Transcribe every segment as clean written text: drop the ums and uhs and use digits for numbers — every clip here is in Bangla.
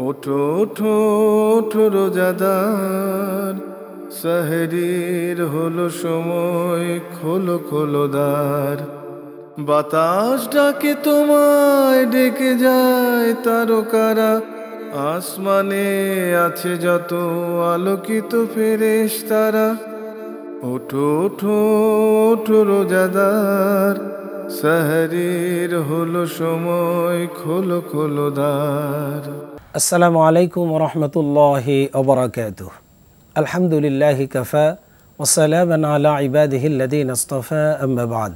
ওঠো ওঠো ওঠো রোজাদার, সেহরির হলো সময়, খোলো খোলো দ্বার। বাতাস ডাকে তোমায়, ডেকে যায় তারকারা, আসমানে আছে যত আলোকিত ফেরেশতারা। ওঠো ওঠো ওঠো রোজাদার, সেহরির হলো সময়, খোলো খোলো দ্বার। আসসালামু আলাইকুম ওয়া রাহমাতুল্লাহি ওয়া বারাকাতুহু। আলহামদুলিল্লাহি কাফা ওয়া সালামুন আলা ইবাদিহিল্লাযীনা ইসতাফা, আম্মা বা'দ।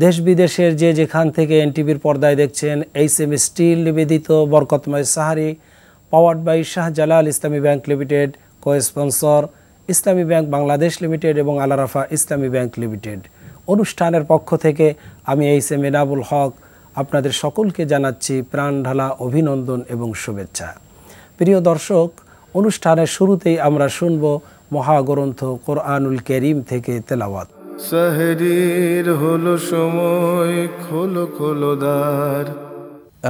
দেশ বিদেশের যে যেখান থেকে এনটিভির পর্দায় দেখছেন, এইচএম স্টিল নিবেদিত বরকতময় sehri, powered by Shahjalal Islami bank limited, co sponsor Islami bank Bangladesh limited এবং আল আরাফা ইসলামী ব্যাংক লিমিটেড অনুষ্ঠানের পক্ষ থেকে আমি এইচএম এনাবুল হক আপনাদের সকলকে জানাচ্ছি প্রাণ ঢালা অভিনন্দন এবং শুভেচ্ছা। প্রিয় দর্শক, অনুষ্ঠানের শুরুতেই আমরা শুনব মহাগ্রন্থ কোরআনুল কারীম থেকে তেলাওয়াত। সেহরির হলো সময়, খোলো খোলো দ্বার।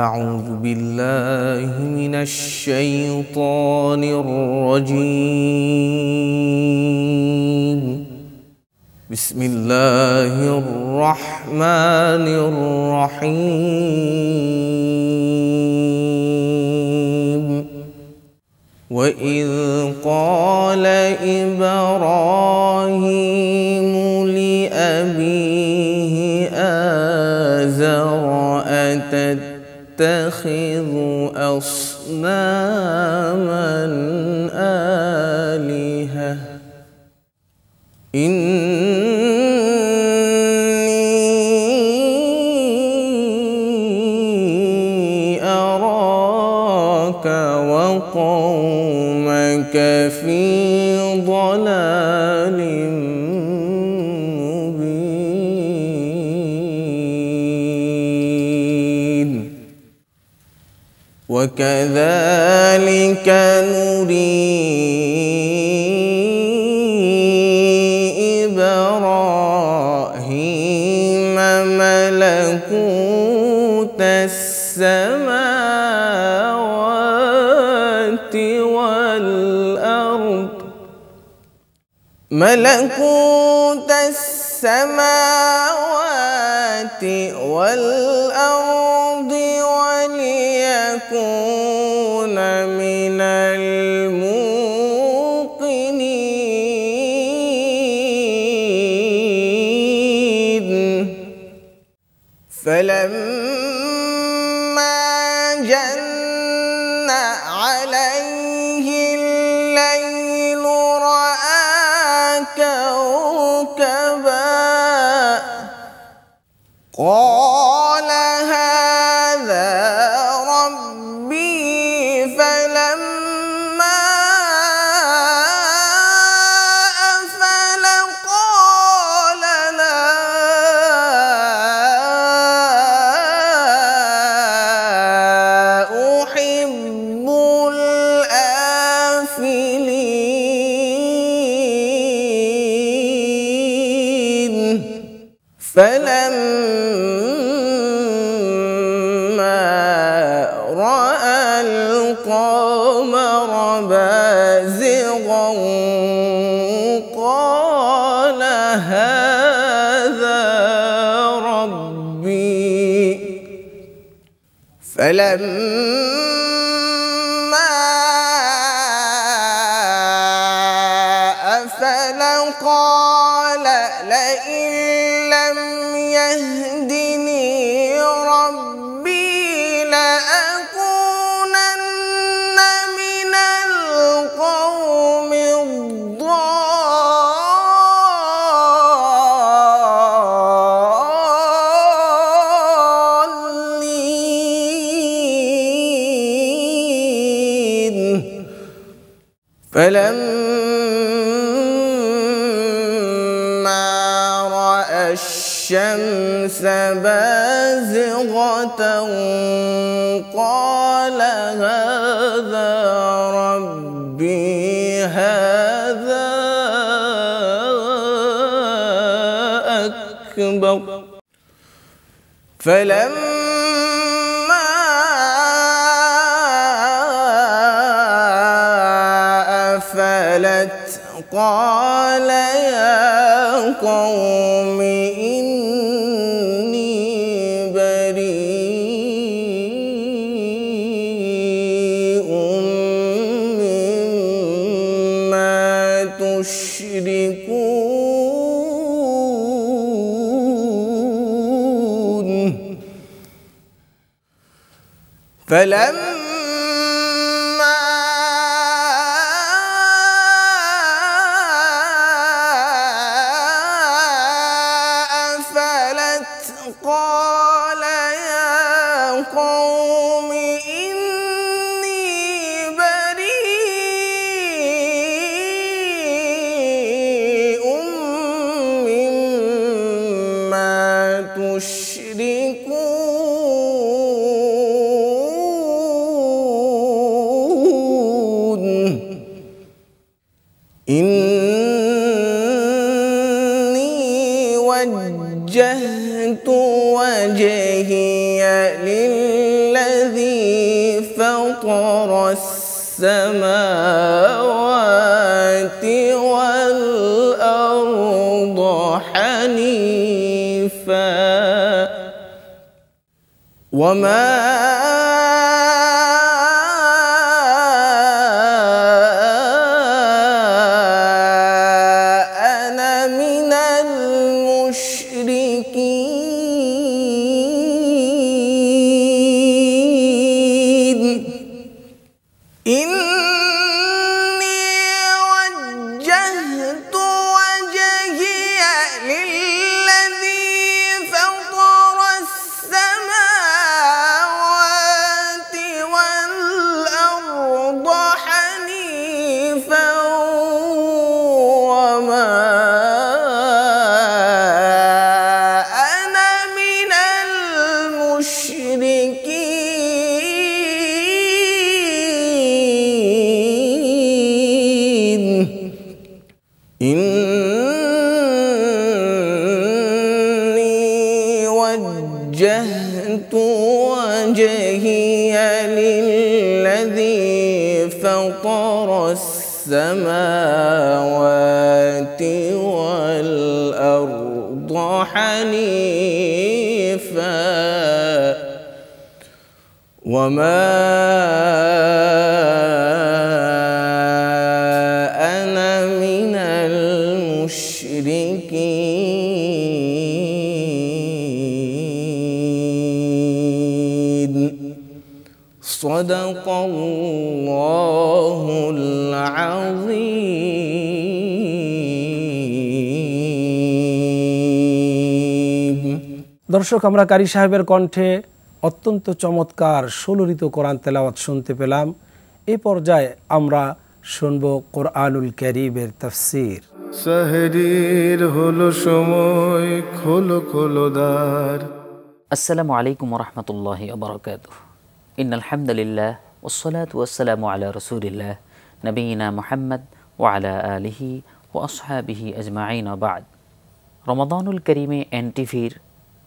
أعوذ بالله من الشيطان الرجيم. بسم الله الرحمن الرحيم. وإذ قال إبراهيم لأبيه آزر أتتخذ أصناما آلهة أراك وقومك في ضلال مبين. وكذلك نري إبراهيم ملكوت السماوات والأرض وليكون من الموقنين. فلما جن عليه الليل رأى كوكبا قال هذا ربي. فلما أفل قال لا أحب الآفلين. فلما رأى القمر بازغا قال هذا ربي. فلما أفل قال لئن لم يهدني ربي لأكونن من القوم الضالين. فلما رأى الشمس بازغة قال هذا ربي. هذا أكبر. فلما أفلت قال يا قوم إني بريء مما تشركون فلما أفلت قال يا قوم إني بريء مما تشركون إني وجهت وجهي للذي فطر السماوات والأرض حنيفا وما أنا من المشركين إني وجهت وجهي للذي فطر السماوات والأرض حنيفا وما أنا من المشركين إني وجهت وجهي للذي فطر السماوات والأرض حنيفا وما أنا من المشركين صدق الله العظيم দর্শক, আমরা কারি সাহেবের কণ্ঠে অত্যন্ত চমৎকার 16 ঋতু কোরআন তেলাওয়াত শুনতে পেলাম। এই পর্যায়ে আমরা শুনব কোরআনুল কারীমের তাফসীর। সাহরির হলো সময়, খোলো খোলো দ্বার। আসসালামু আলাইকুম ওরহমতুল্লাহি ওবরাকাতুহু। ইন্নাল হামদুলিল্লাহ ওয়াসসালাতু ওয়াসসালামু আলা রাসূলিল্লাহ নবিয়িনা মুহাম্মদ ওয়া আলা আলিহি ওয়া আসহাবিহি আজমাইন ওয়া বা'দ। রমাদানুল কারীমে এনটিভির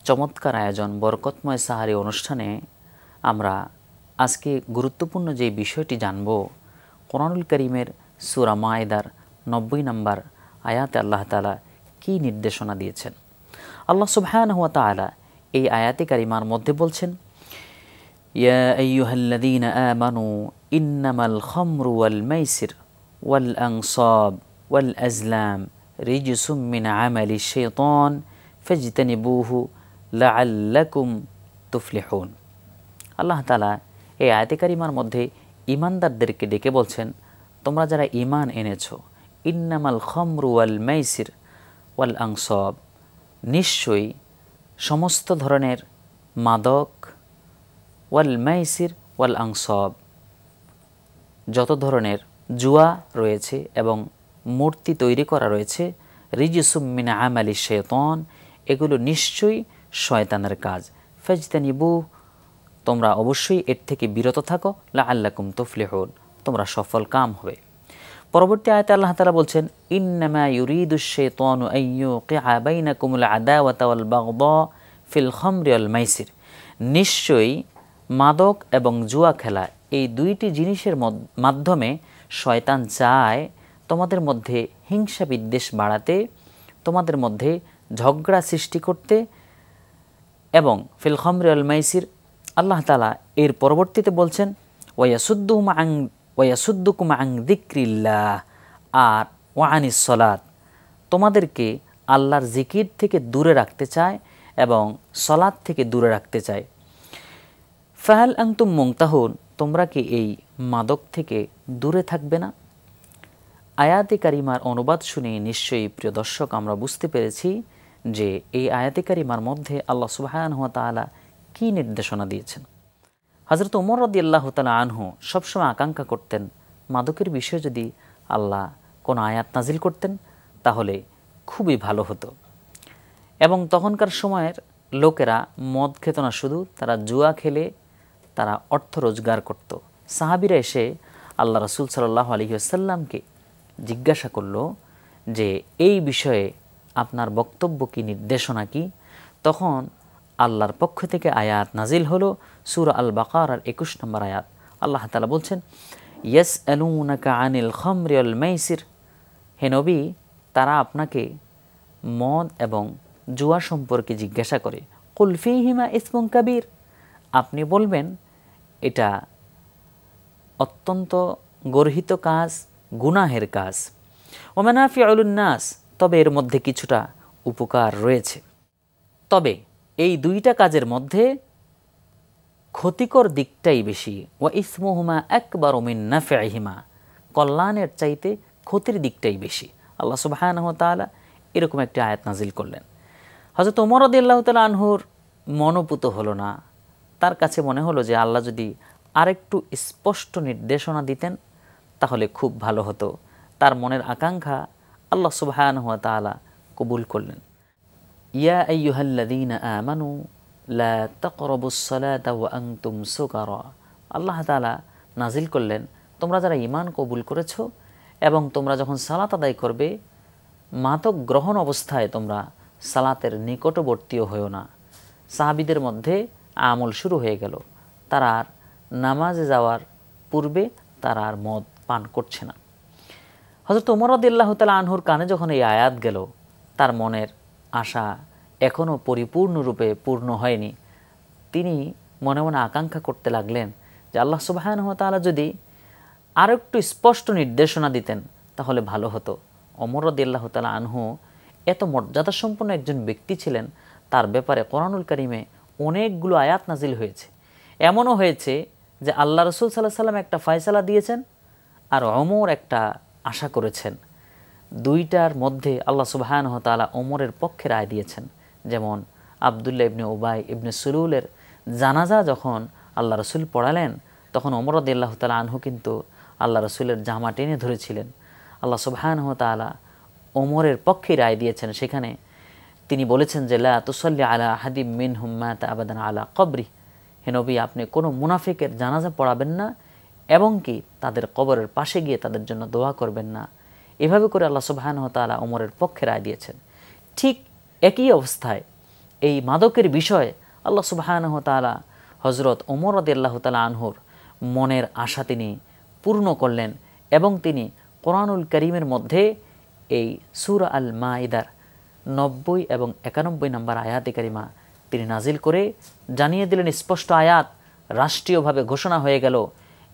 চমৎকার আয়োজন বরকতময় সাহারি অনুষ্ঠানে আমরা আজকে গুরুত্বপূর্ণ যে বিষয়টি জানব, কোরআনুল কারীমের সূরা মায়েদার 90 নম্বর আয়াতে আল্লাহ তাআলা কি নির্দেশনা দিয়েছেন। আল্লাহ সুবহানাহু ওয়া তাআলা এই আয়াতে কারিমার মধ্যে বলছেন, ইয়া আইয়ুহাল্লাযীনা আমানু ইন্নামাল খামরু ওয়াল মাইসির ওয়াল আনসাব ওয়াল আজলাম রিজসুম মিন আমালিশ শাইতান ফাজতানিবুহু লাআল্লাকুম তুফলিহুন। আল্লাহ তাআলা এই আয়াতে কারিমার মধ্যে ঈমানদারদেরকে ডেকে বলছেন, তোমরা যারা ঈমান এনেছো, ইন্নামাল খামরু ওয়াল মাইসির ওয়াল আনসাব, নিশ্চয়ই সমস্ত ধরনের মাদক, ওয়াল মাইসির ওয়াল আনসাব, যত ধরনের জুয়া রয়েছে এবং মূর্তি তৈরি করা রয়েছে, রিজসুম মিন আমালিশ শাইতান, এগুলো নিশ্চয়ই শয়তানের কাজ। ফাজতানিবু, তোমরা অবশ্যই এর থেকে বিরত থাকো, লাআল্লাকুম তুফলিহুন, তোমরা সফল কাম হবে। পরবর্তী আয়াতে আল্লাহ তাআলা বলছেন, ইন্নামা ইউরিদুশ শাইতানু আন ইউকিআ বাইনাকুমুল আদাওয়াতা ওয়াল বাগদা ফিল খামরি ওয়াল মাইসির, নিশ্চয়ই মাদক এবং জুয়া খেলা, এই দুইটি জিনিসের মাধ্যমে শয়তান চায় তোমাদের মধ্যে হিংসা বিদ্বেষ বাড়াতে, তোমাদের মধ্যে ঝগড়া সৃষ্টি করতে, এবং ফিল খামরি ওয়াল মাইসির, আল্লাহ তাআলা এর পরবর্তীতে বলছেন ওয়ায়াসুদ্দুকুম আন যিকরিল্লাহ, আর ওয়া আনিস সালাত, তোমাদেরকে আল্লাহর জিকির থেকে দূরে রাখতে চায় এবং সালাত থেকে দূরে রাখতে চায়। ফাহাল আনতুম মুনতাহুন, তোমরা কি এই মাদক থেকে দূরে থাকবে না? আয়াতে কারিমার অনুবাদ শুনে নিশ্চয়ই প্রিয় দর্শক আমরা বুঝতে পেরেছি যে এই আয়াতে কারিমার মধ্যে আল্লাহ সুবহানাহু ওয়া তাআলা কী নির্দেশনা দিয়েছেন। হযরত ওমর রাদিয়াল্লাহু তাআলা আনহু সবসময় আকাঙ্ক্ষা করতেন মাদকের বিষয়ে যদি আল্লাহ কোনো আয়াত নাজিল করতেন তাহলে খুবই ভালো হতো। এবং তখনকার সময়ের লোকেরা মদ খেত না, শুধু তারা জুয়া খেলে তারা অর্থ রোজগার করত। সাহাবীরা এসে আল্লাহ রাসূল সাল্লাল্লাহু আলাইহি ওয়াসাল্লামকে জিজ্ঞাসা করল যে এই বিষয়ে আপনার বক্তব্য কি, নির্দেশনা কি? তখন আল্লাহর পক্ষ থেকে আয়াত নাজিল হলো সূরা আল বাকারার 21 নম্বর আয়াত। আল্লাহ তাআলা বলছেন ইয়াসআলুনাকা আনিল খামরি ওয়াল মাইসির, হে নবী তারা আপনাকে মদ এবং জুয়া সম্পর্কে জিজ্ঞাসা করে। কুল ফীহিমা ইসমুন কাবীর, আপনি বলবেন এটা অত্যন্ত গর্হিত কাজ, গুনাহের কাজ। ওয়া মানাফিউল লিন-নাস, তবে এর মধ্যে কিছুটা উপকার রয়েছে। তবে এই দুইটা কাজের মধ্যে ক্ষতিকর দিকটাই বেশি। ওয়া ইসমুহুমা আকবারু মিন নাফিহিমা, কল্যাণের চাইতে ক্ষতির দিকটাই বেশি। আল্লাহ সুবহানাহু ওয়া তাআলা এরকম একটি আয়াত নাজিল করলেন। হযরত ওমর রাদিয়াল্লাহু তাআলা আনহুর মনোপুত হলো না, তার কাছে মনে হলো যে আল্লাহ যদি আরেকটু স্পষ্ট নির্দেশনা দিতেন তাহলে খুব ভালো হতো। তার মনের আকাঙ্ক্ষা আল্লাহ সুবহানাহু ওয়া তাআলা কবুল করলেন। ইয়া আইয়ুহাল্লাযীনা আমানু লা তাকরাবুস সালাতা ওয়া আনতুম সুকারা, আল্লাহ তাআলা নাজিল করলেন তোমরা যারা ঈমান কবুল করেছো এবং তোমরা যখন সালাত আদায় করবে মাদক গ্রহণ অবস্থায় তোমরা সালাতের নিকটবর্তীও হয়েও না। সাহাবীদের মধ্যে আমল শুরু হয়ে গেল, তারা আর নামাজে যাওয়ার পূর্বে তারা আর মদ পান করছে না। হযরত ওমর রাদিয়াল্লাহু তাআলা আনহুর কানে যখন এই আয়াত গেল, তার মনের আশা এখনও পরিপূর্ণরূপে পূর্ণ হয়নি। তিনি মনে মনে আকাঙ্ক্ষা করতে লাগলেন যে আল্লাহ সুবহানাহু ওয়া তাআলা যদি আর একটু স্পষ্ট নির্দেশনা দিতেন তাহলে ভালো হতো। ওমর রাদিয়াল্লাহু তাআলা আনহু এত মর্যাদা সম্পন্ন একজন ব্যক্তি ছিলেন, তার ব্যাপারে কোরআনুল কারীমে অনেকগুলো আয়াত নাজিল হয়েছে। এমনও হয়েছে যে আল্লাহ রাসূল সাল্লাল্লাহু আলাইহি সাল্লাম একটা ফয়সালা দিয়েছেন আর ওমর একটা আশা করেছেন। দুইটার মধ্যে আল্লাহ সুবহানাহু ওয়া তাআলা ওমরের পক্ষে রায় দিয়েছেন। যেমন আব্দুল্লাহ ইবনে উবাই ইবনে সুলুলের জানাজা যখন আল্লাহ রাসূল পড়ালেন তখন ওমর রাদিয়াল্লাহু তাআলা আনহু কিন্তু আল্লাহ রাসূলের জামা টেনে ধরেছিলেন। আল্লাহ সুবহানাহু ওয়া তাআলা ওমরের পক্ষে রায় দিয়েছেন। সেখানে তিনি বলেছেন যে লা তুসাল্লি আলা আহাদিম মিনহুম মাতা আবাদান আলা কবরি, হে নবী আপনি কোনো মুনাফিকের জানাজা পড়াবেন না এবং কি তাদের কবরের পাশে গিয়ে তাদের জন্য দোয়া করবেন না। এভাবে করে আল্লাহ সুবহানাহু ওয়া তাআলা ওমরের পক্ষে রায় দিয়েছেন। ঠিক একই অবস্থায় এই মাদকের বিষয়ে আল্লাহ সুবহানাহু ওয়া তাআলা হযরত ওমর রাদিয়াল্লাহু তাআলা আনহুর মনের আশা তিনি পূর্ণ করলেন এবং তিনি কোরআনুল কারীমের মধ্যে এই সূরা আল মাইদার 90 এবং 91 নম্বর আয়াতে কারিমা তিনি নাজিল করে জানিয়ে দিলেন স্পষ্ট আয়াত, রাষ্ট্রীয়ভাবে ঘোষণা হয়ে গেল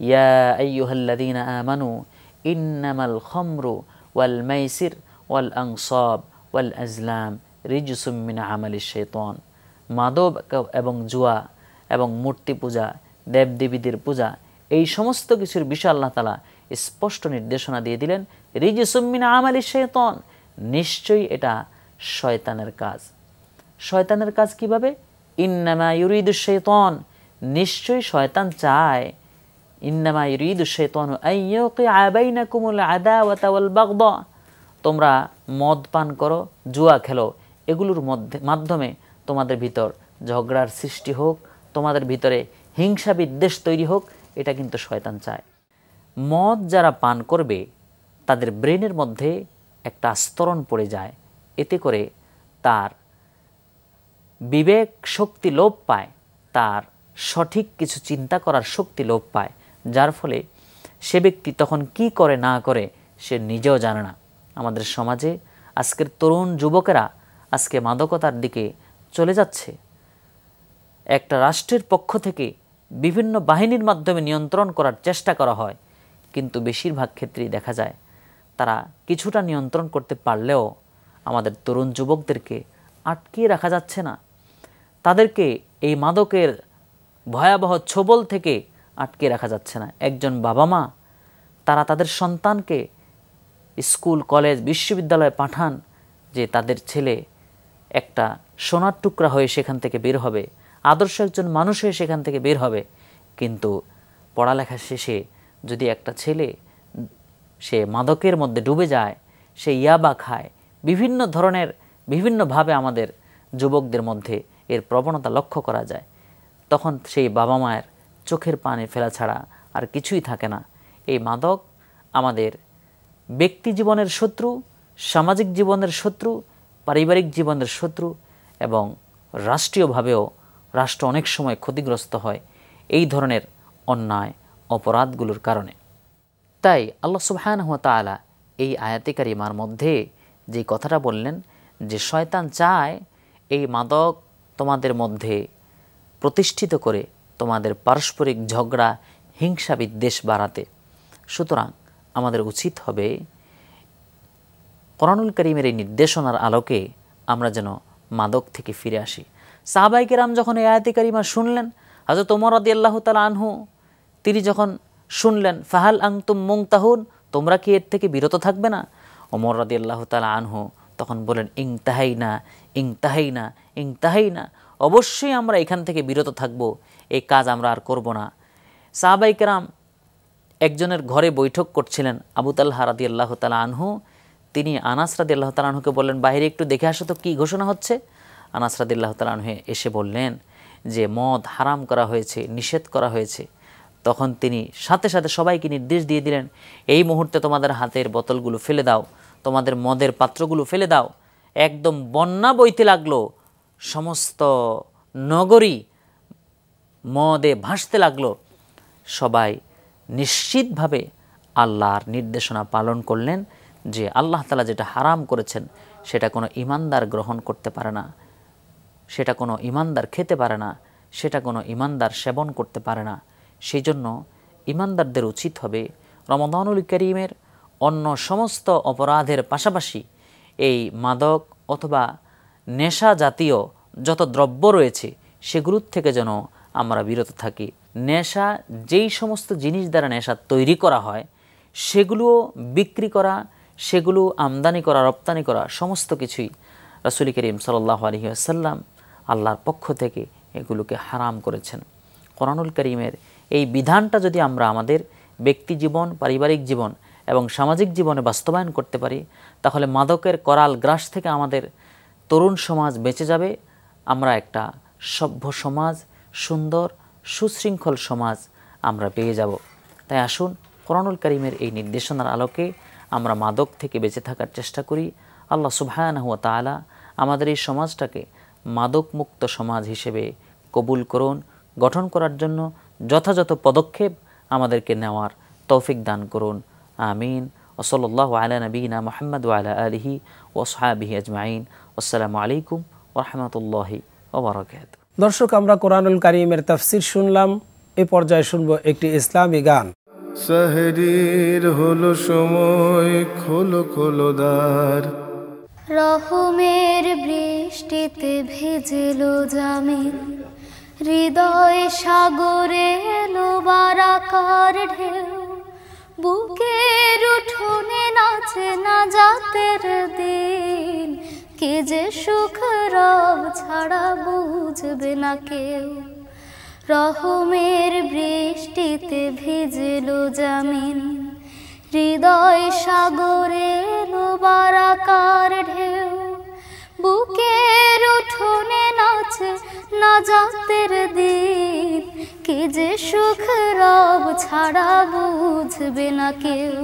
ইয়া আইয়ুহাল্লাযীনা আমানু ইন্নামাল খামরু ওয়াল মাইসির ওয়াল আনসাব ওয়াল আজলাম রিজসুম মিন আমালিশ শাইতান, মাদক এবং জুয়া এবং মূর্তি পূজা, দেবদেবীদের পূজা, এই সমস্ত কিছুর বিষয়ে আল্লাহ তাআলা স্পষ্ট নির্দেশনা দিয়ে দিলেন রিজসুম মিন আমালিশ শাইতান, নিশ্চয়ই এটা শয়তানের কাজ। শয়তানের কাজ কিভাবে? ইন্নামা ইউরিদুশ শাইতান, নিশ্চয়ই শয়তান চায়, ইন্নামা ইউরিদুশ শাইতানু আইয়ুকিআ বাইনাকুমুল আদাওয়াতা ওয়াল বাগদা, তোমরা মদ পান করো, জুয়া খেলো, এগুলোর মাধ্যমে তোমাদের ভিতর ঝগড়ার সৃষ্টি হোক, তোমাদের ভিতরে হিংসা বিদ্বেষ তৈরি হোক, এটা কিন্তু শয়তান চায়। মদ যারা পান করবে তাদের ব্রেনের মধ্যে একটা আস্তরণ পড়ে যায়, এতে করে তার বিবেক শক্তি লোপ পায়, তার সঠিক কিছু চিন্তা করার শক্তি লোপ পায়, যার ফলে সে ব্যক্তি তখন কি করে না করে সে নিজেও জানে না। আমাদের সমাজে আজকের তরুণ যুবকেরা আজকে মাদকতার দিকে চলে যাচ্ছে। একটা রাষ্ট্রের পক্ষ থেকে বিভিন্ন বাহিনীর মাধ্যমে নিয়ন্ত্রণ করার চেষ্টা করা হয়, কিন্তু বেশিরভাগ ক্ষেত্রেই দেখা যায় তারা কিছুটা নিয়ন্ত্রণ করতে পারলেও আমাদের তরুণ যুবকদেরকে আটকিয়ে রাখা যাচ্ছে না। তাদেরকে এই মাদকের ভয়াবহ ছোবল থেকে আটকে রাখা যাচ্ছে না। একজন বাবা মা তারা তাদের সন্তানকে স্কুল, কলেজ, বিশ্ববিদ্যালয়ে পাঠান যে তাদের ছেলে একটা সোনার টুকরা হয়ে সেখান থেকে বের হবে, আদর্শ একজন মানুষ হয়ে সেখান থেকে বের হবে। কিন্তু পড়ালেখা শেষে যদি একটা ছেলে সে মাদকের মধ্যে ডুবে যায়, সে ইয়াবা খায়, বিভিন্নভাবে আমাদের যুবকদের মধ্যে এর প্রবণতা লক্ষ্য করা যায়, তখন সেই বাবা মায়ের চোখের পানি ফেলা ছাড়া আর কিছুই থাকে না। এই মাদক আমাদের ব্যক্তি জীবনের শত্রু, সামাজিক জীবনের শত্রু, পারিবারিক জীবনের শত্রু এবং রাষ্ট্রীয়ভাবেও রাষ্ট্র অনেক সময় ক্ষতিগ্রস্ত হয় এই ধরনের অন্যায় অপরাধগুলোর কারণে। তাই আল্লাহ সুবহানাহু ওয়া তাআলা এই আয়াতে কারিমার মধ্যে যে কথাটা বললেন যে শয়তান চায় এই মাদক তোমাদের মধ্যে প্রতিষ্ঠিত করে তোমাদের পারস্পরিক ঝগড়া, হিংসা, বিদ্বেষ বাড়াতে। সুতরাং আমাদের উচিত হবে কোরআনুল কারীমের এই নির্দেশনার আলোকে আমরা যেন মাদক থেকে ফিরে আসি। সাহাবায়ে কেরাম যখন এই আয়াতে কারিমা শুনলেন, হযরত ওমর রাদিয়াল্লাহু তাআলা আনহু তিনি যখন শুনলেন ফাহাল আনতুম মুনতাহুন, তোমরা কি এর থেকে বিরত থাকবে না? ওমর রাদিয়াল্লাহু তাআলা আনহু তখন বলেন ইনতাহাইনা ইনতাহাইনা ইনতাহাইনা, অবশ্যই আমরা এখান থেকে বিরত থাকব, এই কাজ আমরা আর করব না। সাহাবায়ে কেরাম একজনের ঘরে বৈঠক করছিলেন, আবু তালহা রাদিয়াল্লাহু তাআলা আনহু, তিনি আনাস রাদিয়াল্লাহু তাআলা আনহুকে বললেন বাইরে একটু দেখে আসো তো কি ঘোষণা হচ্ছে। আনাস রাদিয়াল্লাহু তাআলা আনহু এসে বললেন যে মদ হারাম করা হয়েছে, নিষেধ করা হয়েছে। তখন তিনি সাথে সাথে সবাইকে নির্দেশ দিয়ে দিলেন এই মুহূর্তে তোমাদের হাতের বোতলগুলো ফেলে দাও, তোমাদের মদের পাত্রগুলো ফেলে দাও। একদম বন্যা বইতে লাগলো, সমস্ত নগরী মদে ভাসতে লাগলো। সবাই নিশ্চিতভাবে আল্লাহর নির্দেশনা পালন করলেন যে আল্লাহ তাআলা যেটা হারাম করেছেন সেটা কোনো ঈমানদার গ্রহণ করতে পারে না, সেটা কোনো ঈমানদার খেতে পারে না, সেটা কোনো ঈমানদার সেবন করতে পারে না। সেই জন্য ঈমানদারদের উচিত হবে রমাদানুল কারীমের অন্য সমস্ত অপরাধের পাশাপাশি এই মাদক অথবা নেশা জাতীয় যত দ্রব্য রয়েছে সেগুলোর থেকে যেন আমরা বিরত থাকি। নেশা যেই সমস্ত জিনিস দ্বারা নেশা তৈরি করা হয় সেগুলো বিক্রি করা, সেগুলো আমদানি করা, রপ্তানি করা সমস্ত কিছুই রাসূল করিম সাল্লাল্লাহু আলাইহি ওয়াসাল্লাম আল্লাহর পক্ষ থেকে এগুলোকে হারাম করেছেন। কোরআনুল কারীমের এই বিধানটা যদি আমরা আমাদের ব্যক্তি জীবন, পারিবারিক জীবন এবং সামাজিক জীবনে বাস্তবায়ন করতে পারি তাহলে মাদকের করাল গ্রাস থেকে আমাদের তরুণ সমাজ বেঁচে যাবে। আমরা একটা সভ্য সমাজ, সুন্দর সুশৃঙ্খল সমাজ আমরা পেয়ে যাব। তাই আসুন কোরআনুল কারীমের এই নির্দেশনার আলোকে আমরা মাদক থেকে বেঁচে থাকার চেষ্টা করি। আল্লাহ সুবহানাহু ওয়া তাআলা আমাদের এই সমাজটাকে মাদক মুক্ত সমাজ হিসেবে কবুল করুন। গঠন করার জন্য যথাযথ পদক্ষেপ আমাদেরকে নেওয়ার তৌফিক দান করুন। আমিন। ওয়া সাল্লাল্লাহু আলা নবিয়িনা মুহাম্মদ ওয়া আলা আলিহি ওয়া আসহাবিহি আজমাইন। আসসালামু আলাইকুম ওয়া রাহমাতুল্লাহি ওয়া বারাকাতুহু। দর্শক, আমরা কোরআনুল কারীমের তাফসীর শুনলাম। এই পর্যায়ে শুনব একটি ইসলামী গান। সাহরির হলো সময়, খোলো খোলো দ্বার, রহমের বৃষ্টিতে ভেজেলো জামিন, হৃদয় সাগরে এলো বারাকার ঢেউ, বুকের উঠোনে নাচে না জাতের দিন, কে যে সুখ রব ছাড়া বুঝবে না কেউ। রহমের বৃষ্টিতে ভিজলো জামিন, হৃদয় সাগরে এলো বারাকার ঢেউ, বুকের উঠোনে নাচে না জাতের দিন, কে যে সুখ রব ছাড়া বুঝবে না কেউ।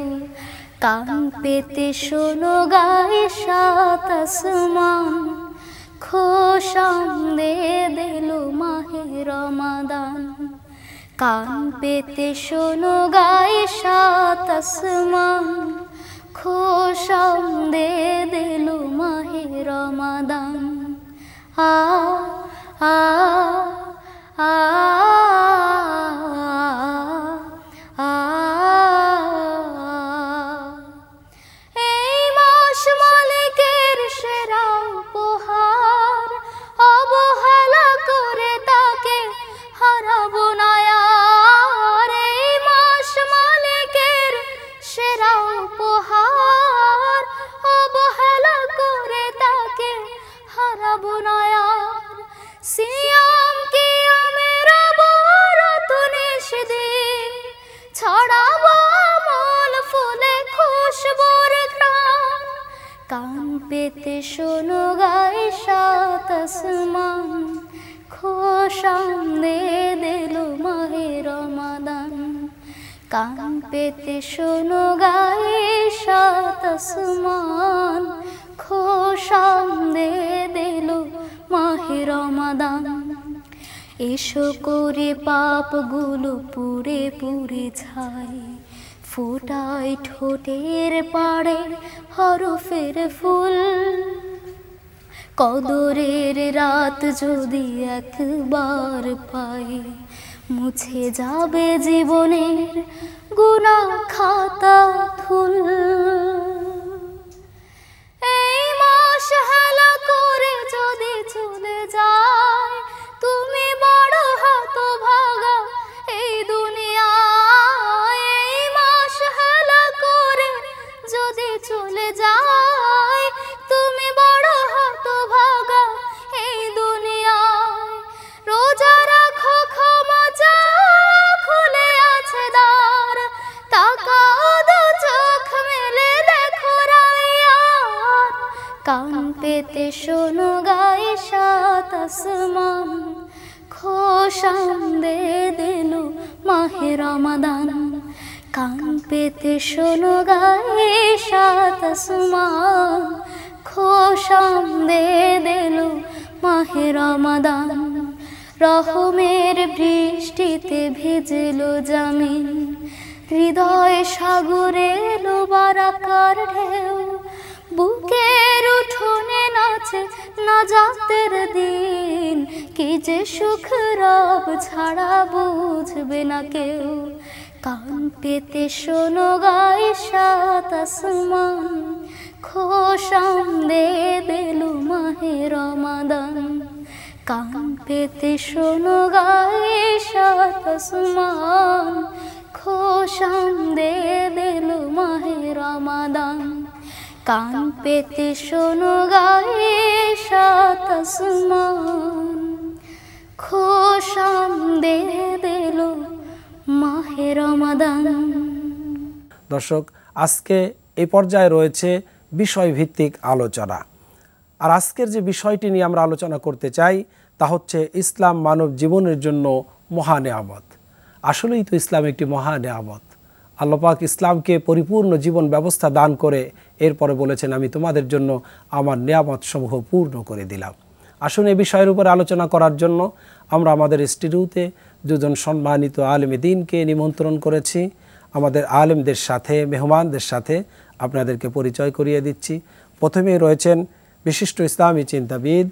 কান পেতে শোনো গায়ে সাত আসমান, খোশামদেদ এলো মাহে রমাদান। কান পেতে শোনো গায়ে সাত আসমান, খোশামদেদ এলো মাহে রমাদান। আ আ আ আ এই মাস মালিকের সেরা উপহার, অবহেলা করে তাকে হারাবো না আর। এই মাস মালিকের সেরা উপহার, অবহেলা করে তাকে হারাবো না আর। সিয়াম কিয়ামের বরত নিষদিন, ছড়াবো আমল ফুলে খুশবুর ঘ্রাণ। কান পেতে শোনো গায়ে সাত আসমান, খোশামদেদ এলো মাহে রমাদান। কান পেতে শোনো গায়ে সাত আসমান, খোশামদেদ এলো মাহে রমাদান। এসো করে পাপগুলো পুরে পুরে ছাই, ফোটাই ঠোঁটের পাড়ে হরফের ফুল। কদরের রাত যদি একবার পাই, মুছে যাবে জীবনের গুনাহ খাতা ধুল। এই মাস হেলা করে যদি চলে যায়, তুমি বড় হতভাগা এই দুনিয়ায়। এই মাস হেলা করে যদি চলে যায়, তুমি বড় হতভাগা এই দুনিয়ায়। রোজা রাখো ক্ষমা চাও, খুলে আছে দ্বার, তাকাও দু চোখ মেলে দেখো রাইয়ান। কান পেতে শোনো গায়ে সাত আসমান, খোশামদেদ এলো মাহে রমাদান। কান পেতে শোনো গায়ে সাত আসমান, খোশামদেদ এলো মাহে রমাদান। রহমের বৃষ্টিতে ভিজলো জামিন, হৃদয় সাগরে এলো বারাকার ঢেউ। বুকের উঠোনে নাচে নাজাতের দিন, কি যে সুখ রব ছাড়া বুঝবে না কেউ। কান পেতে শোনো গায়ে সাত আসমান, খোশামদেদ এলো মাহে রমাদান। কান পেতে শোনো গায়ে সাত আসমান, খোশামদেদ এলো মাহে রমাদান। কান পেতে শোনো গায়ে সাত আসমান, খোশামদেদ এলো মাহে রমাদান। দর্শক, আজকে এই পর্যায়ে রয়েছে বিষয়ভিত্তিক আলোচনা। আর আজকের যে বিষয়টি নিয়ে আমরা আলোচনা করতে চাই তা হচ্ছে ইসলাম মানব জীবনের জন্য মহা নেয়ামত। আসলেই তো ইসলাম একটি মহা নেয়ামত। আল্লাহ পাক ইসলামকে পরিপূর্ণ জীবন ব্যবস্থা দান করে এরপরে বলেছেন, আমি তোমাদের জন্য আমার নেয়ামত সমূহ পূর্ণ করে দিলাম। আসুন এই বিষয়ের উপর আলোচনা করার জন্য আমরা আমাদের স্টুডিওতে দুজন সম্মানিত আলেমে দ্বীনকে নিমন্ত্রণ করেছি। আমাদের আলেমদের সাথে, মেহমানদের সাথে আপনাদেরকে পরিচয় করিয়ে দিচ্ছি। প্রথমেই রয়েছেন বিশিষ্ট ইসলামী চিন্তাবিদ,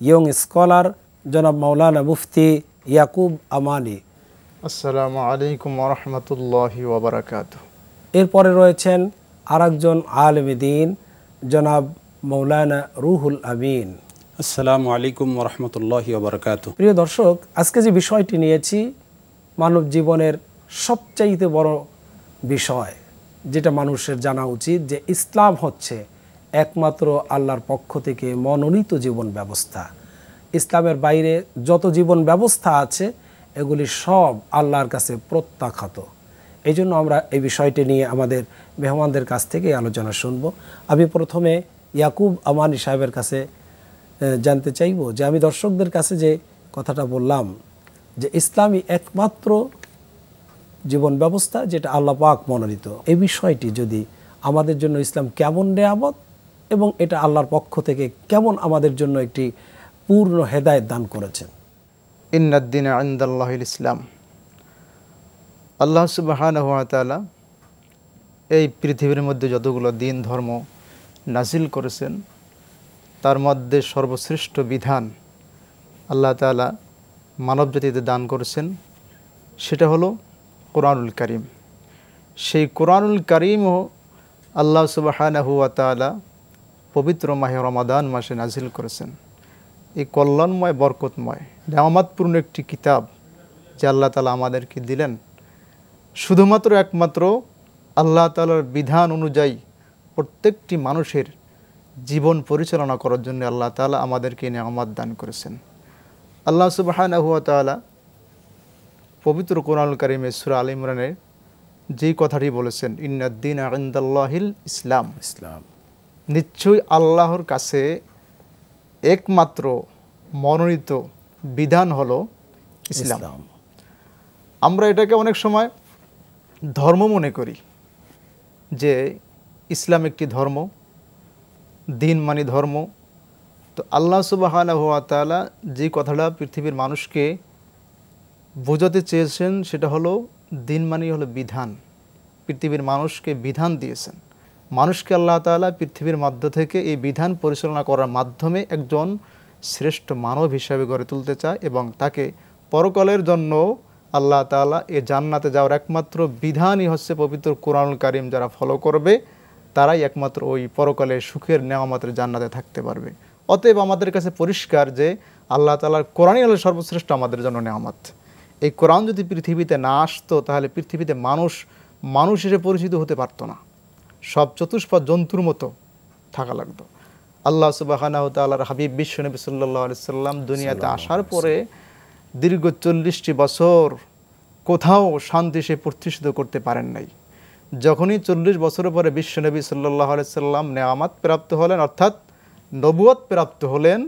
ইয়ং স্কলার জনাব মাওলানা মুফতি ইয়াকুব আমানি। আসসালামু আলাইকুম ওয়া রাহমাতুল্লাহি ওয়া বারাকাতুহু। এরপরে রয়েছেন আরেকজন আলেমে দ্বীন জনাব মাওলানা রুহুল আমিন। আসসালামু আলাইকুম ওয়া রাহমাতুল্লাহি ওয়া বারাকাতুহু। প্রিয় দর্শক, আজকে যে বিষয়টি নিয়েছি মানব জীবনের সবচাইতে বড় বিষয়, যেটা মানুষের জানা উচিত, যে ইসলাম হচ্ছে একমাত্র আল্লাহর পক্ষ থেকে মনোনীত জীবন ব্যবস্থা। ইসলামের বাইরে যত জীবন ব্যবস্থা আছে এগুলি সব আল্লাহর কাছে প্রত্যাখ্যাত। এই জন্য আমরা এই বিষয়টি নিয়ে আমাদের মেহমানদের কাছ থেকে আলোচনা শুনব। আমি প্রথমে ইয়াকুব আমানি সাহেবের কাছে জানতে চাইব যে আমি দর্শকদের কাছে যে কথাটা বললাম যে ইসলামই একমাত্র জীবন ব্যবস্থা যেটা আল্লাহ পাক মনোনীত, এই বিষয়টি যদি আমাদের জন্য ইসলাম কেমন নেয়ামত এবং এটা আল্লাহর পক্ষ থেকে কেমন আমাদের জন্য একটি পূর্ণ হেদায়েত দান করেছেন। ইন্নাদ-দীনা ইনদাল্লাহিল ইসলাম। আল্লাহ সুবহানাহু ওয়া তাআলা এই পৃথিবীর মধ্যে যতগুলো দিন ধর্ম নাজিল করেছেন তার মধ্যে সর্বশ্রেষ্ঠ বিধান আল্লাহ তাআলা মানবজাতিতে দান করেছেন, সেটা হলো কোরআনুল কারীম। সেই কোরআনুল কারীমও আল্লাহ সুবহানাহু ওয়া তাআলা পবিত্র মাহে রমাদান মাসে নাজিল করেছেন। এই কল্যাণময়, বরকতময়, নেয়ামতপূর্ণ একটি কিতাব যে আল্লাহ তাআলা আমাদেরকে দিলেন, শুধুমাত্র একমাত্র আল্লাহ তাআলার বিধান অনুযায়ী প্রত্যেকটি মানুষের জীবন পরিচালনা করার জন্য আল্লাহ তাআলা আমাদেরকে নেয়ামত দান করেছেন। আল্লাহ সুবহানাহু ওয়া তাআলা পবিত্র কোরআনুল কারীমে সূরা আলে ইমরানে যেই কথাটি বলেছেন, ইন্নাদ-দীনা ইনদাল্লাহিল ইসলাম, নিশ্চয়ই আল্লাহর কাছে একমাত্র মনোনীত বিধান হলো ইসলাম। আমরা এটাকে অনেক সময় ধর্ম মনে করি যে ইসলাম একটি ধর্ম, দিন মানে ধর্ম। তো আল্লাহ সুবহানাহু ওয়া তাআলা যে কথাটা পৃথিবীর মানুষকে বোঝাতে চেয়েছেন সেটা হলো দিন মানে হলো বিধান। পৃথিবীর মানুষকে বিধান দিয়েছেন, মানুষকে আল্লাহ তাআলা পৃথিবীর মধ্য থেকে এই বিধান পরিচালনা করার মাধ্যমে একজন শ্রেষ্ঠ মানব হিসাবে গড়ে তুলতে চায় এবং তাকে পরকালের জন্য আল্লাহ তাআলা এই জান্নাতে যাওয়ার একমাত্র বিধানই হচ্ছে পবিত্র কোরআনুল কারীম। যারা ফলো করবে তারাই একমাত্র ওই পরকালে সুখের নেয়ামতের জান্নাতে থাকতে পারবে। অতএব আমাদের কাছে পরিষ্কার যে আল্লাহ তাআলার কোরআনই হলো সর্বশ্রেষ্ঠ আমাদের জন্য নেয়ামত। এই কোরআন যদি পৃথিবীতে না আসতো তাহলে পৃথিবীতে মানুষ হিসেবে পরিচিত হতে পারতো না, সব চতুষ্পদ জন্তুর মতো থাকা লাগতো। আল্লাহ সুবহানাহু ওয়া তাআলার হাবিব বিশ্বনবী সাল্লাল্লাহু আলাইহি সাল্লাম দুনিয়াতে আসার পরে দীর্ঘ 40টি বছর কোথাও শান্তি সে প্রতিষ্ঠিত করতে পারেন নাই। যখনই 40 বছরের পরে বিশ্বনবী সাল্লাল্লাহু আলাইহি সাল্লাম নেয়ামত প্রাপ্ত হলেন, অর্থাৎ নবুয়ত প্রাপ্ত হলেন,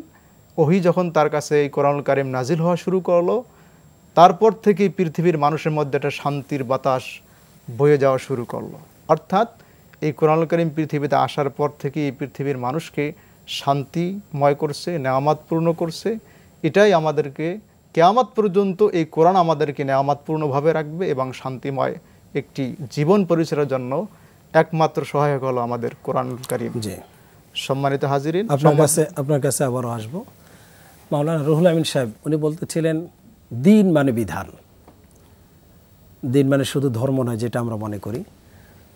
ওহী যখন তার কাছে এই কোরআনুল কারীম নাজিল হওয়া শুরু করলো, তারপর থেকেই পৃথিবীর মানুষের মধ্যে একটা শান্তির বাতাস বয়ে যাওয়া শুরু করলো। অর্থাৎ এই কোরআনুল কারীম পৃথিবীতে আসার পর থেকেই এই পৃথিবীর মানুষকে শান্তিময় করছে, নেয়ামতপূর্ণ করছে। এটাই আমাদেরকে কিয়ামত পর্যন্ত এই কোরআন আমাদেরকে নেয়ামতপূর্ণভাবে রাখবে এবং শান্তিময় একটি জীবন পরিচালনার জন্য একমাত্র সহায়ক হলো আমাদের কোরআনুল কারীম। জি, সম্মানিত হাজিরিন, আপনার কাছে আবারও আসবো। মাওলানা রুহুল আমিন সাহেব উনি বলতেছিলেন দিন মানে বিধান, দিন মানে শুধু ধর্ম নয় যেটা আমরা মনে করি।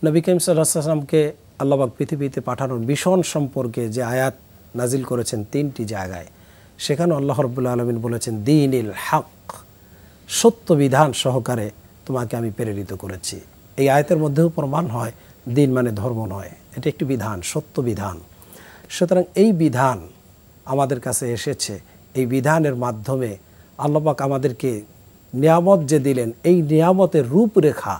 নবী করিম সাল্লাল্লাহু আলাইহি ওয়াসাল্লামকে আল্লাহ পাক পৃথিবীতে পাঠানোর মিশন সম্পর্কে যে আয়াত নাজিল করেছেন 3টি জায়গায়, সেখানে আল্লাহ রাব্বুল আলামিন বলেছেন দীনিল হক, সত্য বিধান সহকারে তোমাকে আমি প্রেরিত করেছি। এই আয়াতের মধ্যেও প্রমাণ হয় দিন মানে ধর্ম নয়, এটা একটি বিধান, সত্য বিধান। সুতরাং এই বিধান আমাদের কাছে এসেছে, এই বিধানের মাধ্যমে আল্লাহ পাক আমাদেরকে নিয়ামত যে দিলেন, এই নিয়ামতের রূপরেখা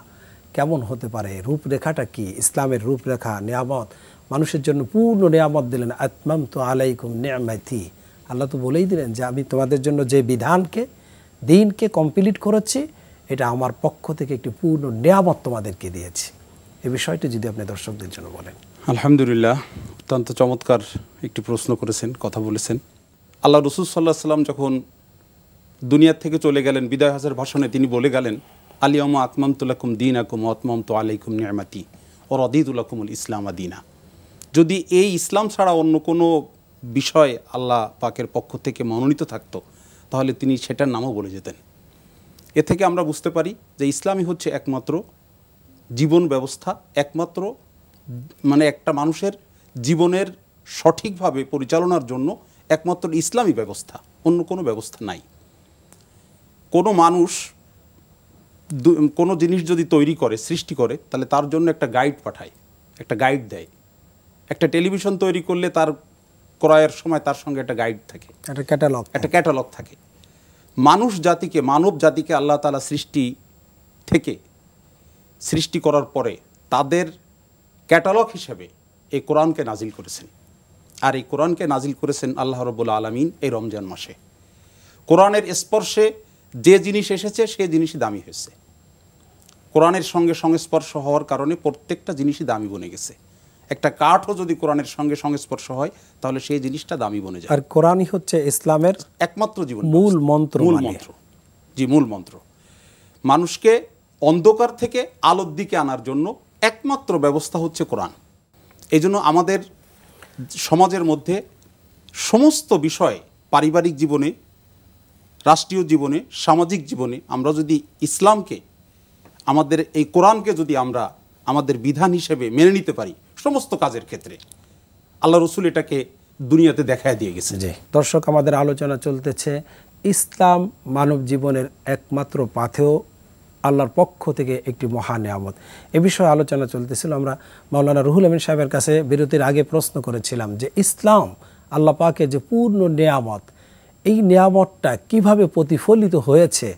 কেমন হতে পারে, রূপরেখাটা কি, ইসলামের রূপরেখা, নিয়ামত, মানুষের জন্য পূর্ণ নিয়ামত দিলেন। আতমামতু আলাইকুম নি'মাতি, আল্লাহ তো বলেই দিলেন যে আমি তোমাদের জন্য যে বিধানকে, দিনকে কমপ্লিট করেছি, এটা আমার পক্ষ থেকে একটি পূর্ণ নিয়ামত তোমাদেরকে দিয়েছি। এই বিষয়টি যদি আপনি দর্শকদের জন্য বলেন। আলহামদুলিল্লাহ, অত্যন্ত চমৎকার একটি প্রশ্ন করেছেন, কথা বলেছেন। আল্লাহ রাসূল সাল্লাল্লাহু আলাইহি ওয়াসাল্লাম যখন দুনিয়া থেকে চলে গেলেন, বিদায় হজের ভাষণে তিনি বলে গেলেন আল-ইয়াওমা আকমালতু লাকুম দীনাকুম ওয়া আতমামতু আলাইকুম নি'মাতি ওয়া রাদিতু লাকুমুল ইসলামা দীনা। যদি এই ইসলাম ছাড়া অন্য কোনো বিষয় আল্লাহ পাকের পক্ষ থেকে মনোনীত থাকতো তাহলে তিনি সেটার নামও বলে যেতেন। এ থেকে আমরা বুঝতে পারি যে ইসলামই হচ্ছে একমাত্র জীবন ব্যবস্থা, একমাত্র মানে একটা মানুষের জীবনের সঠিকভাবে পরিচালনার জন্য একমাত্র ইসলামী ব্যবস্থা, অন্য কোনো ব্যবস্থা নাই। কোনো মানুষ কোনো জিনিস যদি তৈরি করে, সৃষ্টি করে, তাহলে তার জন্য একটা গাইড পাঠায়, একটা গাইড দেয়। একটা টেলিভিশন তৈরি করলে তার ক্রয়ের সময় তার সঙ্গে একটা গাইড থাকে, একটা ক্যাটালগ থাকে। মানব জাতিকে আল্লাহ তাআলা সৃষ্টি করার পরে তাদের ক্যাটালগ হিসেবে এই কোরআনকে নাজিল করেছেন। আর এই কোরআনকে নাজিল করেছেন আল্লাহ রাব্বুল আলামিন এই রমজান মাসে। কোরআনের স্পর্শে যে জিনিস এসেছে সে জিনিসই দামি হয়েছে। কোরআনের সঙ্গে সংস্পর্শ হওয়ার কারণে প্রত্যেকটা জিনিসই দামি বনে গেছে। একটা কাঠও যদি কোরআনের সঙ্গে সংস্পর্শ হয় তাহলে সেই জিনিসটা দামি বনে যায়। আর কোরআনই হচ্ছে ইসলামের একমাত্র জীবন মূল মন্ত্র। জি, মূল মন্ত্র। মানুষকে অন্ধকার থেকে আলোর দিকে আনার জন্য একমাত্র ব্যবস্থা হচ্ছে কোরআন। এই জন্য আমাদের সমাজের মধ্যে সমস্ত বিষয়, পারিবারিক জীবনে, রাষ্ট্রীয় জীবনে, সামাজিক জীবনে আমরা যদি ইসলামকে, আমাদের এই কোরআনকে যদি আমরা আমাদের বিধান হিসেবে মেনে নিতে পারি সমস্ত কাজের ক্ষেত্রে, আল্লাহ রসুল এটাকে দুনিয়াতে দেখায় দিয়ে গেছে। জি দর্শক, আমাদের আলোচনা চলতেছে ইসলাম মানব জীবনের একমাত্র পাথেয়, আল্লাহর পক্ষ থেকে একটি মহা নেয়ামত। এ বিষয়ে আলোচনা চলতেছিল। আমরা মাওলানা রুহুল আমিন সাহেবের কাছে বিরতির আগে প্রশ্ন করেছিলাম যে ইসলাম আল্লাহ পাকের যে পূর্ণ নেয়ামত, এই নেয়ামতটা কিভাবে প্রতিফলিত হয়েছে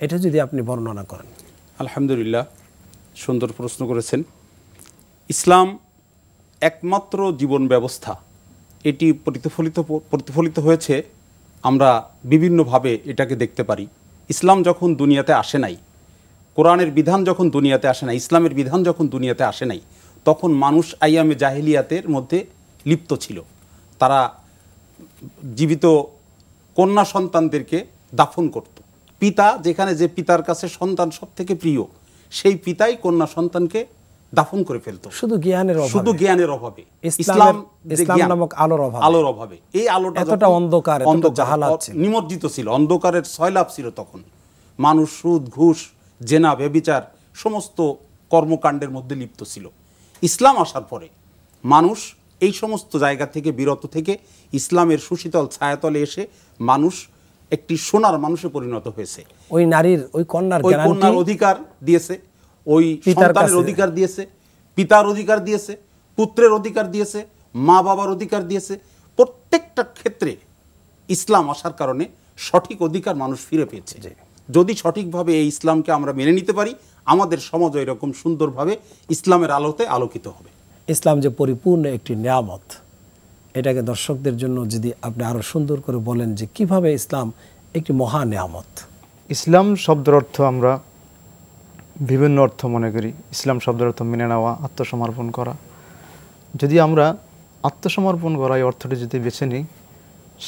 এটা যদি আপনি বর্ণনা করেন। আলহামদুলিল্লাহ, সুন্দর প্রশ্ন করেছেন। ইসলাম একমাত্র জীবন ব্যবস্থা, এটি প্রতিফলিত হয়েছে আমরা বিভিন্নভাবে এটাকে দেখতে পারি। ইসলাম যখন দুনিয়াতে আসে নাই, কোরআনের বিধান যখন দুনিয়াতে আসে নাই, ইসলামের বিধান যখন দুনিয়াতে আসে নাই, তখন মানুষ আইয়ামে জাহিলিয়াতের মধ্যে লিপ্ত ছিল। তারা জীবিত কন্যা সন্তানদেরকে দাফন করত। পিতা, যেখানে যে পিতার কাছে সন্তান সব থেকে প্রিয়, সেই পিতাই কন্যা সন্তানকে দাফন করে ফেলতো, শুধু জ্ঞানের অভাবে, ইসলাম নামক আলোর অভাবে। এই আলোটা এতটা অন্ধকার, নিমজ্জিত ছিল, অন্ধকারের সয়লাভ ছিল। তখন মানুষ সুদ, ঘুষ, জেনা, ব্যভিচার সমস্ত কর্মকাণ্ডের মধ্যে লিপ্ত ছিল। ইসলাম আসার পরে মানুষ এই সমস্ত জায়গা থেকে বিরত থেকে ইসলামের সুশীতল ছায়াতলে এসে মানুষ একটি সোনার মানুষে পরিণত হয়েছে। ওই নারীর, ওই কন্যার অধিকার দিয়েছে, ওই সন্তানের অধিকার দিয়েছে, পিতার অধিকার দিয়েছে, পুত্রের অধিকার দিয়েছে, মা বাবার অধিকার দিয়েছে। প্রত্যেকটা ক্ষেত্রে ইসলাম আসার কারণে সঠিক অধিকার মানুষ ফিরে পেয়েছে। যদি সঠিকভাবে এই ইসলামকে আমরা মেনে নিতে পারি, আমাদের সমাজ এরকম সুন্দরভাবে ইসলামের আলোতে আলোকিত হবে। ইসলাম যে পরিপূর্ণ একটি নিয়ামত, এটাকে দর্শকদের জন্য যদি আপনি আরো সুন্দর করে বলেন যে কিভাবে ইসলাম একটি মহা নিয়ামত। ইসলাম শব্দের অর্থ আমরা বিভিন্ন অর্থ মনে করি। ইসলাম শব্দের অর্থ মেনে নেওয়া, আত্মসমর্পণ করা। যদি আমরা আত্মসমর্পণ করা এই অর্থটি যদি বেছে নিই,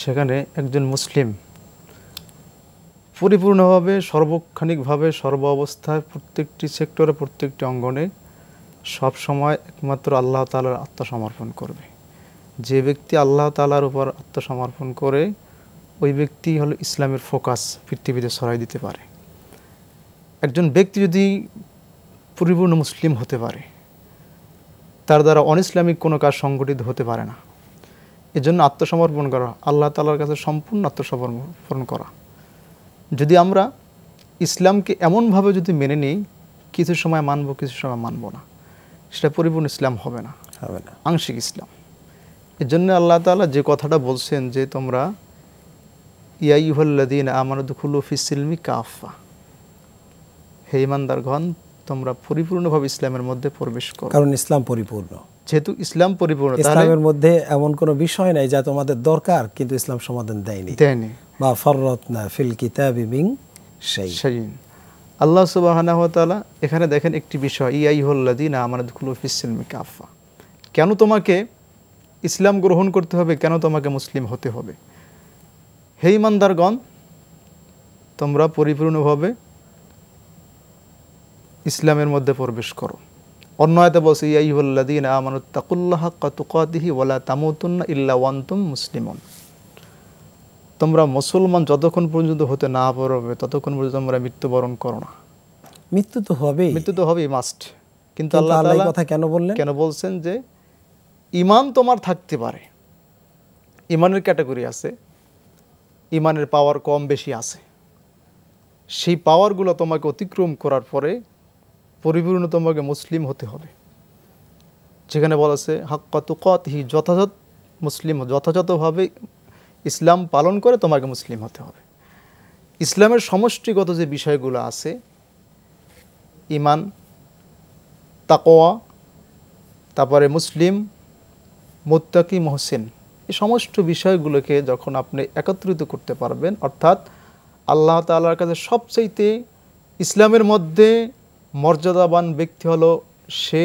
সেখানে একজন মুসলিম পরিপূর্ণভাবে, সর্বক্ষণিকভাবে, সর্ব অবস্থায়, প্রত্যেকটি সেক্টরে, প্রত্যেকটি অঙ্গনে সব সময় একমাত্র আল্লাহ তাআলার আত্মসমর্পণ করবে। যে ব্যক্তি আল্লাহ তাআলার উপর আত্মসমর্পণ করে, ওই ব্যক্তি হলো ইসলামের ফোকাস পৃথিবীতে ছড়াই দিতে পারে। একজন ব্যক্তি যদি পরিপূর্ণ মুসলিম হতে পারে, তার দ্বারা অনইসলামিক কোনো কাজ সংগঠিত হতে পারে না। এজন্য আত্মসমর্পণ করা, আল্লাহ তাআলার কাছে সম্পূর্ণ আত্মসমর্পণ করা। যদি আমরা ইসলামকে এমনভাবে যদি মেনে নিই, কিছু সময় মানব, কিছু সময় মানব না, সেটা পরিপূর্ণ ইসলাম হবে না, আংশিক ইসলাম। এর জন্য আল্লাহ তাআলা যে কথাটা বলছেন যে তোমরা ইয়া আইয়ুহাল্লাযীনা আমানু দুখুলু ফিস-সিলমি কাফা, হে ঈমানদারগণ তোমরা পরিপূর্ণভাবে ইসলামের মধ্যে প্রবেশ করো। কারণ ইসলাম পরিপূর্ণ। যেহেতু ইসলাম পরিপূর্ণ, ইসলামের মধ্যে এমন কোনো বিষয় নাই যা তোমাদের দরকার কিন্তু ইসলাম সমাধান দেয়নি। মা ফাররাতনা ফিল কিতাবি মিন শাইইন। আল্লাহ সুবহানাহু ওয়া তাআলা এখানে দেখেন একটি বিষয়, ইয়া আইয়ুহাল্লাযীনা আমানু দুখুলু ফিস-সিলমি কাফা। কেন তোমাকে ইসলাম গ্রহণ করতে হবে, কেন তোমাকে মুসলিম হতে হবে? হে ঈমানদারগণ তোমরা পরিপূর্ণভাবে ইসলামের মধ্যে প্রবেশ করো। অন্য আয়াতে বলছে ইয়া আইয়ুহাল্লাযীনা আমানুত্তাকুল্লাহা হাক্কা তুকাতিহি ওয়া লা তামুতুন্না ইল্লা ওয়া আনতুম মুসলিমুন। তোমরা মুসলমান যতক্ষণ পর্যন্ত হতে না পারবে ততক্ষণ পর্যন্ত তোমরা মৃত্যুবরণ করো না। মৃত্যু তো হবেই, মাস্ট। কিন্তু আল্লাহ তাআলা কথা কেন বললেন? কেন বলছেন যে ঈমান তোমার থাকতে পারে। ঈমানের ক্যাটাগরি আছে, ঈমানের পাওয়ার কম বেশি আছে। সেই পাওয়ারগুলো তোমাকে অতিক্রম করার পরে পরিপূর্ণ তোমাকে মুসলিম হতে হবে। যেখানে বলা আছে হাক্কা তুকাতিহি, যথাযথ মুসলিম, যথাযথভাবে ইসলাম পালন করে তোমাকে মুসলিম হতে হবে। ইসলামের সমষ্টিগত যে বিষয়গুলো আছে, ঈমান, তাকওয়া, তারপরে মুসলিম, মুত্তাকি, মুহসিন, এই সমস্ত বিষয়গুলোকে যখন আপনি একত্রিত করতে পারবেন, অর্থাৎ আল্লাহ তাআলার কাছে সবচাইতে ইসলামের মধ্যে মর্যাদাবান ব্যক্তি হলো সে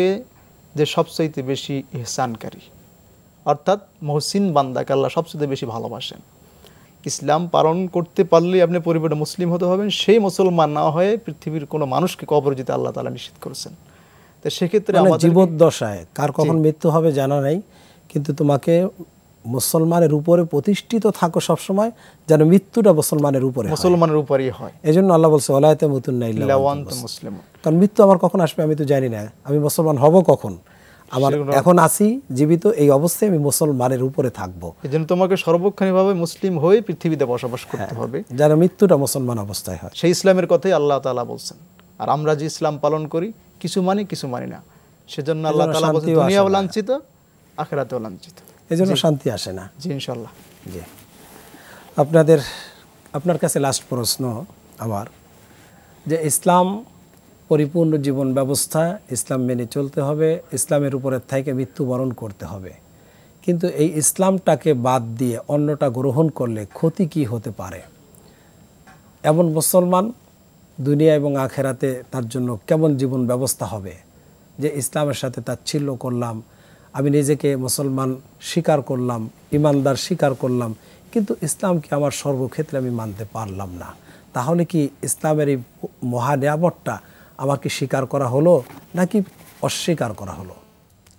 যে সবচাইতে বেশি ইহসানকারী, অর্থাৎ মুহসিন বান্দাকে আল্লাহ সবচেয়ে বেশি ভালোবাসেন। ইসলাম পালন করতে পারলেই আপনি পরিপূর্ণ মুসলিম হতে হবেন। সেই মুসলমান না হয়ে পৃথিবীর কোনো মানুষকে কবর যেতে আল্লাহ তাআলা নিষেধ করেছেন। তো সেক্ষেত্রে মানে আমাদের জীবদ্দশায় কার কখন মৃত্যু হবে জানা নাই, কিন্তু তোমাকে মুসলমানের উপরে প্রতিষ্ঠিত থাকো সবসময়, যেন মৃত্যুটা মুসলমানের উপরে হয়। মুসলমানের উপরেই হয়। এই জন্য আল্লাহ বলছে ওয়া লা তামুতুন্না ইল্লা ইল্লা ওয়া ওয়া আনতুম আনতুম মুসলিমুন। মুসলিমুন। কারণ মৃত্যু আমার কখন আসবে আমি তো জানি না, আমি মুসলমান হব কখন। আমার এখন আছি জীবিত, এই অবস্থায় আমি মুসলমানের উপরে থাকবো। এই জন্য তোমাকে সর্বক্ষণিকভাবে মুসলিম হয়ে পৃথিবীতে বসবাস করতে হবে, যেন মৃত্যুটা মুসলমান অবস্থায় হয়। সেই ইসলামের কথাই আল্লাহ তাআলা বলছেন। আর আমরা যে ইসলাম পালন করি, কিছু মানি কিছু মানি না, সেজন্য আল্লাহ তাআলা বলছেন শান্তিও আসে দুনিয়াও না। লাঞ্ছিত, আখিরাতেও লাঞ্ছিত। এই জন্য শান্তি আসে না। জি ইনশাআল্লাহ। জি, আপনার কাছে লাস্ট প্রশ্ন আমার, যে ইসলাম পরিপূর্ণ জীবন ব্যবস্থা, ইসলাম মেনে চলতে হবে, ইসলামের উপরে থেকে মৃত্যুবরণ করতে হবে, কিন্তু এই ইসলামটাকে বাদ দিয়ে অন্যটা গ্রহণ করলে ক্ষতি কি হতে পারে? এমন মুসলমান দুনিয়া এবং আখেরাতে তার জন্য কেমন জীবন ব্যবস্থা হবে যে ইসলামের সাথে তাচ্ছিল্য করলাম, আমি নিজেকে মুসলমান স্বীকার করলাম, ইমানদার স্বীকার করলাম, কিন্তু ইসলামকে আমার সর্বক্ষেত্রে আমি মানতে পারলাম না, তাহলে কি ইসলামের এই মহা নিয়ামতটা আমাকে স্বীকার করা হলো নাকি অস্বীকার করা হলো?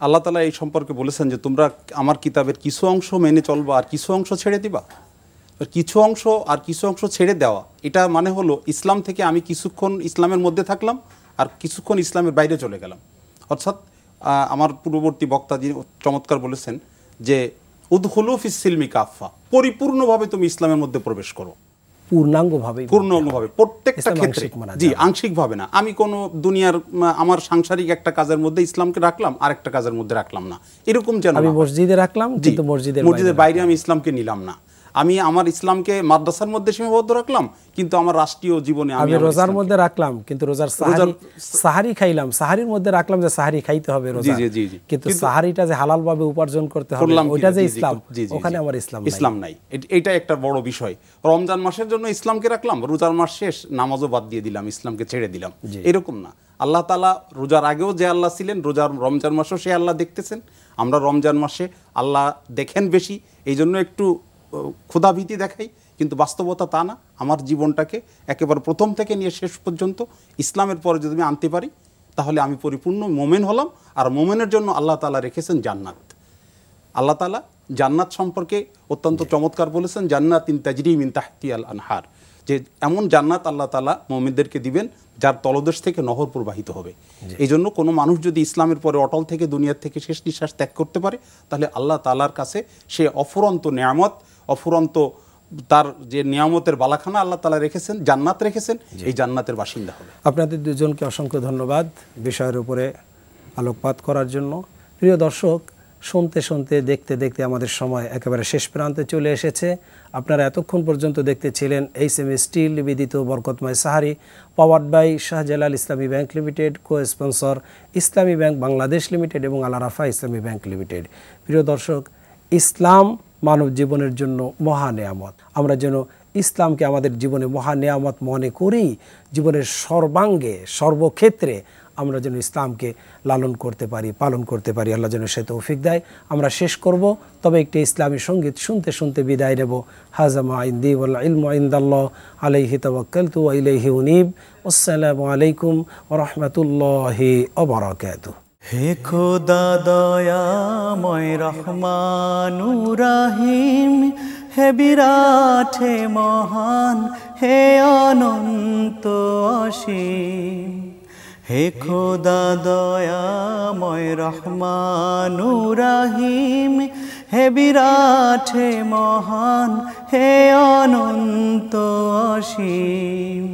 আল্লাহ তাআলা এই সম্পর্কে বলেছেন যে তোমরা আমার কিতাবের কিছু অংশ মেনে চলবা আর কিছু অংশ ছেড়ে দিবা। কিছু অংশ আর কিছু অংশ ছেড়ে দেওয়া, এটা মানে হলো ইসলাম থেকে আমি কিছুক্ষণ ইসলামের মধ্যে থাকলাম আর কিছুক্ষণ ইসলামের বাইরে চলে গেলাম। অর্থাৎ আমার পূর্ববর্তী বক্তা যিনি চমৎকার বলেছেন যে উদখুলু ফিস সিলমি কাফা, পরিপূর্ণভাবে তুমি ইসলামের মধ্যে প্রবেশ করো, পূর্ণাঙ্গভাবে প্রত্যেকটা ক্ষেত্রে। জি, আংশিকভাবে না। আমি কোনো দুনিয়ার আমার সাংসারিক একটা কাজের মধ্যে ইসলামকে রাখলাম, আরেকটা কাজের মধ্যে রাখলাম না, এরকম যেন আমি মসজিদে রাখলাম কিন্তু মসজিদের বাইরে আমি ইসলামকে নিলাম না। আমি আমার ইসলামকে মাদ্রাসার মধ্যে সীমাবদ্ধ রাখলাম, কিন্তু আমার রাষ্ট্রীয় জীবনে আমি রোজার মধ্যে রাখলাম, কিন্তু রোজার সাহারি খাইলাম, সাহারির মধ্যে রাখলাম যে সাহারি খাইতে হবে রোজা, কিন্তু সাহারিটা যে হালাল ভাবে উপার্জন করতে হবে ওইটা যে ইসলাম, ওখানে আমার ইসলাম নাই। এটা একটা বড় বিষয়। রমজান মাসের জন্য ইসলামকে রাখলাম, রোজার মাস শেষ নামাজও বাদ দিয়ে দিলাম, ইসলামকে ছেড়ে দিলাম, এরকম না। আল্লাহ তাআলা রোজার আগেও যে আল্লাহ ছিলেন, রমজান মাসেও সে আল্লাহ দেখতেছেন। আমরা রমজান মাসে আল্লাহ দেখেন বেশি, এই জন্য একটু ক্ষুধাভীতি দেখাই, কিন্তু বাস্তবতা তা না। আমার জীবনটাকে একেবারে প্রথম থেকে নিয়ে শেষ পর্যন্ত ইসলামের পরে যদি আমি আনতে পারি, তাহলে আমি পরিপূর্ণ মোমেন হলাম। আর মোমেনের জন্য আল্লাহ তাআলা রেখেছেন জান্নাত। আল্লাহ তাআলা জান্নাত সম্পর্কে অত্যন্ত চমৎকার বলেছেন, জান্নাতিন তাজরি মিন তাহতিহাল আনহার, যে এমন জান্নাত আল্লাহ তাআলা মুমিনদেরকে দিবেন যার তলদেশ থেকে নহর প্রবাহিত হবে। এই জন্য কোনো মানুষ যদি ইসলামের পরে অটল থেকে দুনিয়ার থেকে শেষ নিঃশ্বাস ত্যাগ করতে পারে, তাহলে আল্লাহ তাআলার কাছে সে অফুরন্ত নেয়ামত, অফুরন্ত তার যে নিয়ামতের বালাখানা আল্লাহ তাআলা রেখেছেন, জান্নাত রেখেছেন, এই জান্নাতের বাসিন্দা হবে। আপনাদের দুজনকে অসংখ্য ধন্যবাদ বিষয়ের উপরে আলোকপাত করার জন্য। প্রিয় দর্শক, শুনতে শুনতে দেখতে দেখতে আমাদের সময় একেবারে শেষ প্রান্তে চলে এসেছে। আপনারা এতক্ষণ পর্যন্ত দেখতে ছিলেন HM স্টিল নিবেদিত বরকতময় sehri, powered by Shahjalal Islami bank limited, co sponsor Islami bank Bangladesh limited এবং আল আরাফা ইসলামী ব্যাংক লিমিটেড। প্রিয় দর্শক, ইসলাম মানব জীবনের জন্য মহা নেয়ামত। আমরা যেন ইসলামকে আমাদের জীবনে মহা নেয়ামত মনে করি, জীবনের সর্বাঙ্গে সর্বক্ষেত্রে আমরা যেন ইসলামকে লালন করতে পারি, পালন করতে পারি। আল্লাহ যেন সে তৌফিক দেয়। আমরা শেষ করব, তবে একটি ইসলামী সঙ্গীত শুনতে শুনতে বিদায় নেব। হাযা মা ইনদি ওয়াল ইলমু ইনদাল্লাহ আলাইহি তাওয়াক্কালতু ওয়া ইলাইহি উনীব। আসসালামু আলাইকুম ওয়া রাহমাতুল্লাহি ওয়া বারাকাতুহু। হে খোদা দয়াময় রহমানুর রহিম, হে বিরাট হে মহান, হে অনন্ত অসীম। হে খোদা দয়াময় রহমানুর রহিম, হে বিরাট হে মহান, হে অনন্ত অসীম।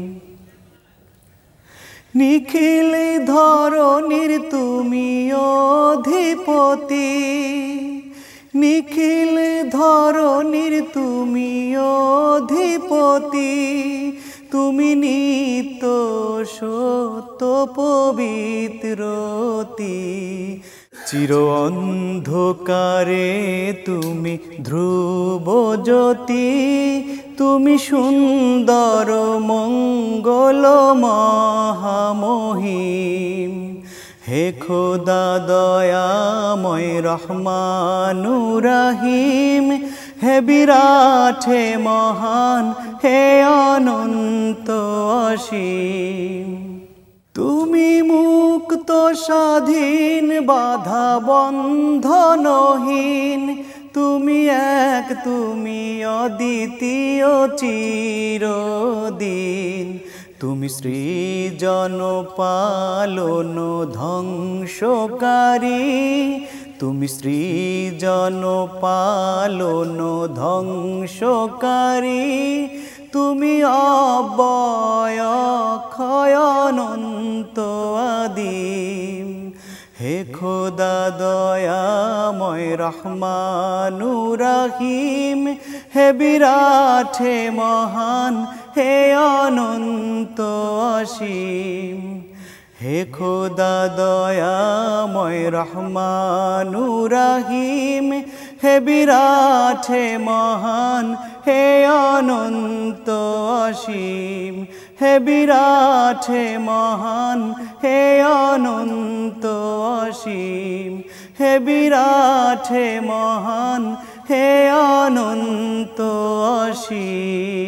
নিখিল ধরণীর তুমি অধিপতি, নিখিল ধরণীর তুমি অধিপতি। তুমি নিত্য সত্য পবিত্রতি, চির অন্ধকারে তুমি ধ্রুব জ্যোতি। তুমি সুন্দর মঙ্গল মহামহিম। হে খোদা দয়াময় রহমানুর রহিম, হে বিরাট হে মহান, হে অনন্ত অসীম। তুমি মুক্ত স্বাধীন বাধা বন্ধনহীন, তুমি এক, তুমি অদ্বিতীয় চিরদিন। তুমি সৃজন পালন ধ্বংসকারী, তুমি সৃজন পালন ধ্বংসকারী, তুমি অব্যয় অক্ষয় অনন্ত আদিম। হে খোদা দয়াময় রহমানুর রহিম, হে বিরাট হে মহান হে অনন্ত অসীম। হে খোদা দয়াময় রহমানুর রহিম, হে বিরাট হে মহান হে অনন্ত অসীম। হে বিরাট হে মহান হে অনন্ত অসীম। হে বিরাট হে মহান হে অনন্ত অসীম।